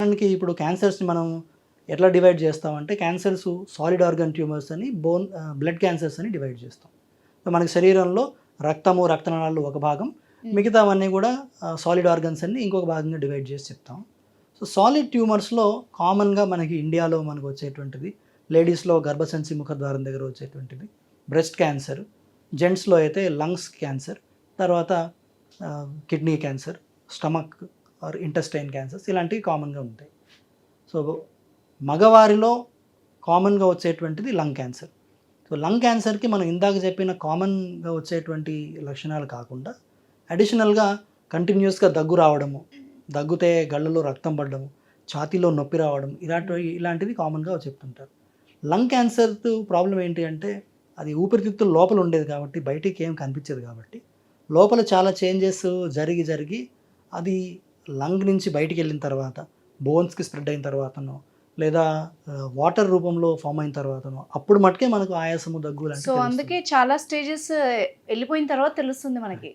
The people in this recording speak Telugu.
ఉదాహరణకి ఇప్పుడు క్యాన్సర్స్ని మనం ఎట్లా డివైడ్ చేస్తామంటే క్యాన్సర్స్ సాలిడ్ ఆర్గన్ ట్యూమర్స్ అని బ్లడ్ క్యాన్సర్స్ అని డివైడ్ చేస్తాం. సో మనకి శరీరంలో రక్తము రక్తనాళాలు ఒక భాగం, మిగతావన్నీ కూడా సాలిడ్ ఆర్గన్స్ అన్ని ఇంకొక భాగంగా డివైడ్ చేసి చెప్తాం. సో సాలిడ్ ట్యూమర్స్లో కామన్గా మనకి ఇండియాలో మనకు వచ్చేటువంటిది లేడీస్లో గర్భసంచి ముఖద్వారం దగ్గర వచ్చేటువంటిది బ్రెస్ట్ క్యాన్సర్, జెంట్స్లో అయితే లంగ్స్ క్యాన్సర్, తర్వాత kidney cancer, stomach or intestine cancers ఇలాంటివి కామన్గా ఉంటాయి. సో మగవారిలో కామన్గా వచ్చేటువంటిది లంగ్ క్యాన్సర్. సో లంగ్ క్యాన్సర్కి మనం ఇందాక చెప్పిన కామన్గా వచ్చేటువంటి లక్షణాలు కాకుండా అడిషనల్గా కంటిన్యూస్గా దగ్గు రావడము, దగ్గుతే గళ్ళలో రక్తం పడడము, ఛాతీలో నొప్పి రావడం ఇలాంటివి కామన్గా చెప్తుంటారు. లంగ్ క్యాన్సర్ ప్రాబ్లం ఏంటి అంటే అది ఊపిరితిత్తుల లోపల ఉండేది కాబట్టి బయటికి ఏం కనిపించేది కాబట్టి లోపల చాలా చేంజెస్ జరిగి అది లంగ్ నుంచి బయటికి వెళ్ళిన తర్వాత బోన్స్కి స్ప్రెడ్ అయిన తర్వాతనో లేదా వాటర్ రూపంలో ఫామ్ అయిన తర్వాతనో అప్పుడు మటుకే మనకు ఆయాసము దగ్గు సో అందుకే చాలా స్టేజెస్ వెళ్ళిపోయిన తర్వాత తెలుస్తుంది మనకి.